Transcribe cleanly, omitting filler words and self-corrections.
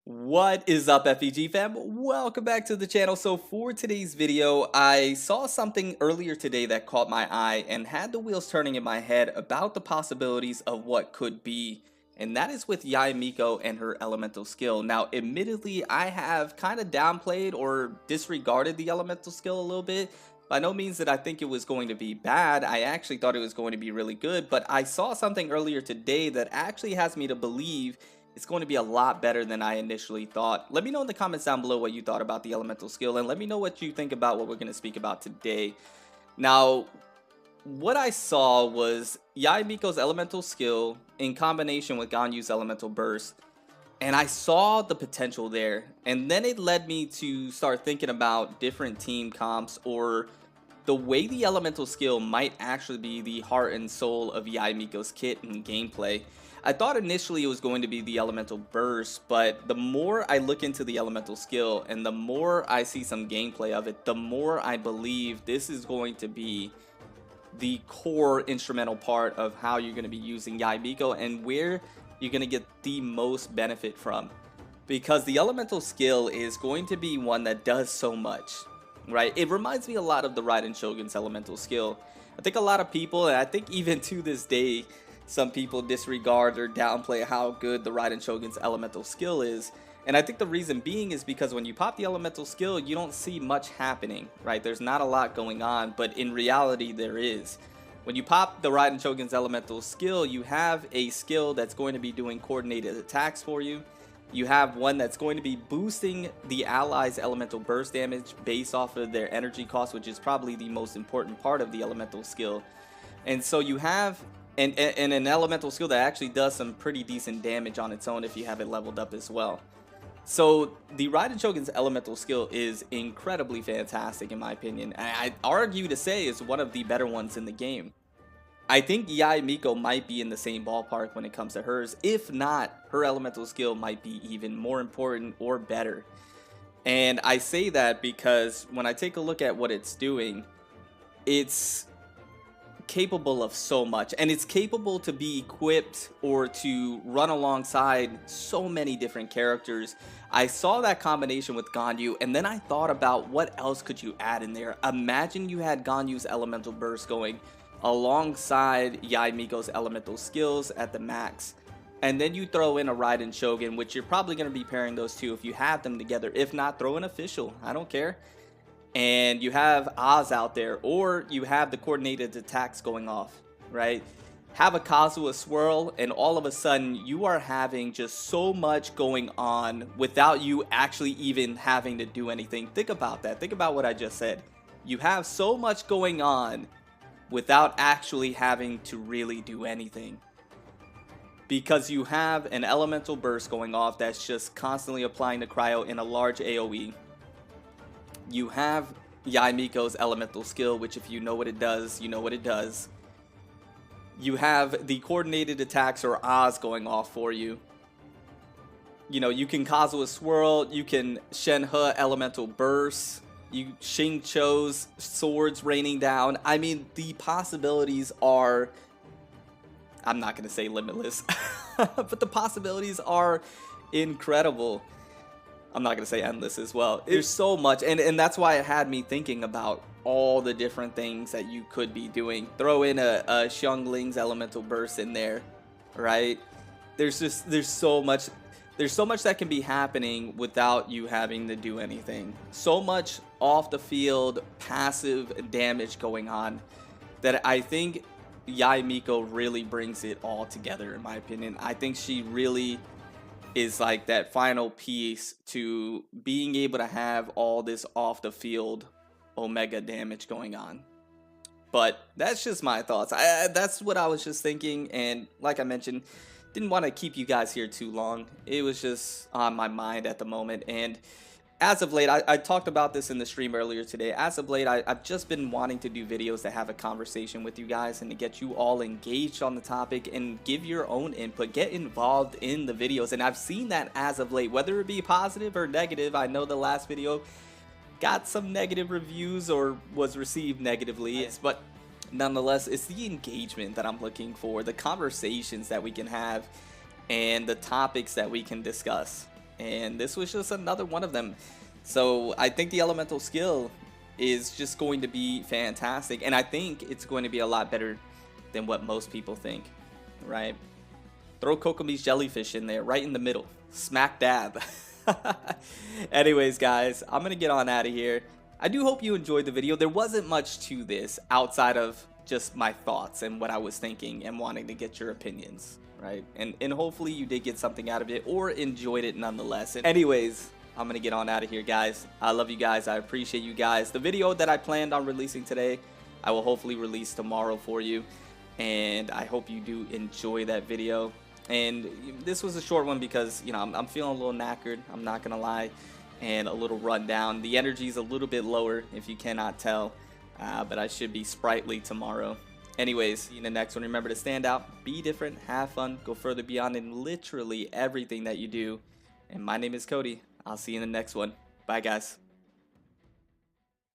What is up, FEG fam? Welcome back to the channel. So for today's video, I saw something earlier today that caught my eye and had the wheels turning in my head about the possibilities of what could be. And that is with YAE Miko and her elemental skill. Now, admittedly, I have kind of downplayed or disregarded the elemental skill a little bit. By no means that I think it was going to be bad. I actually thought it was going to be really good. But I saw something earlier today that actually has me to believe it's going to be a lot better than I initially thought. Let me know in the comments down below what you thought about the elemental skill, and let me know what you think about what we're going to speak about today. Now, what I saw was YAE Miko's elemental skill in combination with Ganyu's elemental burst, and I saw the potential there. And then it led me to start thinking about different team comps, or the way the elemental skill might actually be the heart and soul of YAE Miko's kit and gameplay. I thought initially it was going to be the elemental burst, but the more I look into the elemental skill and the more I see some gameplay of it, the more I believe this is going to be the core instrumental part of how you're going to be using YAE Miko and where you're going to get the most benefit from. Because the elemental skill is going to be one that does so much, right? It reminds me a lot of the Raiden Shogun's elemental skill. I think a lot of people, and I think even to this day, some people disregard or downplay how good the Raiden Shogun's elemental skill is. And I think the reason being is because when you pop the elemental skill, you don't see much happening, right? There's not a lot going on, but in reality there is. When you pop the Raiden Shogun's elemental skill, you have a skill that's going to be doing coordinated attacks for you. You have one that's going to be boosting the allies' elemental burst damage based off of their energy cost, which is probably the most important part of the elemental skill. And so you have and an elemental skill that actually does some pretty decent damage on its own if you have it leveled up as well. So the Raiden Shogun's elemental skill is incredibly fantastic in my opinion. I'd argue to say is one of the better ones in the game. I think YAE Miko might be in the same ballpark when it comes to hers. If not, her elemental skill might be even more important or better. And I say that because when I take a look at what it's doing, it's capable of so much, and it's capable to be equipped or to run alongside so many different characters. I saw that combination with Ganyu, and then I thought about what else could you add in there. Imagine you had Ganyu's elemental burst going alongside YAE Miko's elemental skills at the max, and then you throw in a Raiden Shogun, which you're probably going to be pairing those two if you have them together. If not, throw in official, I don't care. And you have Oz out there, or you have the coordinated attacks going off, right? Have a Kazuha swirl, and all of a sudden you are having just so much going on without you actually even having to do anything. Think about that. Think about what I just said. You have so much going on without actually having to really do anything, because you have an elemental burst going off that's just constantly applying the cryo in a large AoE. You have YAE Miko's elemental skill, which if you know what it does, you know what it does. You have the coordinated attacks or Oz going off for you. You know, you can Kazuha swirl, you can Shenhe elemental burst, you Xing Cho's swords raining down. I mean, the possibilities are, I'm not going to say limitless, but the possibilities are incredible. I'm not going to say endless as well. There's so much, and that's why it had me thinking about all the different things that you could be doing. Throw in a Xiangling's elemental burst in there, right? There's so much that can be happening without you having to do anything. So much off the field passive damage going on that I think YAE Miko really brings it all together, in my opinion. I think she really is like that final piece to being able to have all this off the field omega damage going on. But that's just my thoughts. That's what I was just thinking, and like I mentioned, didn't want to keep you guys here too long. It was just on my mind at the moment, and as of late, I talked about this in the stream earlier today. As of late, I've just been wanting to do videos that have a conversation with you guys and to get you all engaged on the topic and give your own input, get involved in the videos. And I've seen that as of late, whether it be positive or negative. I know the last video got some negative reviews or was received negatively, but nonetheless, it's the engagement that I'm looking for, the conversations that we can have, and the topics that we can discuss. and this was just another one of them. So I think the elemental skill is just going to be fantastic, and I think it's going to be a lot better than what most people think, right? Throw Kokomi's jellyfish in there, right in the middle, smack dab. Anyways, guys, I'm gonna get on out of here. I do hope you enjoyed the video. There wasn't much to this outside of just my thoughts and what I was thinking and wanting to get your opinions, right? And hopefully you did get something out of it or enjoyed it nonetheless. And anyways, I'm gonna get on out of here, guys. I love you guys. I appreciate you guys. The video that I planned on releasing today, I will hopefully release tomorrow for you, and I hope you do enjoy that video. And this was a short one because, you know, I'm feeling a little knackered, I'm not gonna lie, and a little run down. The energy's a little bit lower if you cannot tell, but I should be sprightly tomorrow. Anyways, see you in the next one. Remember to stand out, be different, have fun, go further beyond in literally everything that you do. And my name is Cody. I'll see you in the next one. Bye, guys.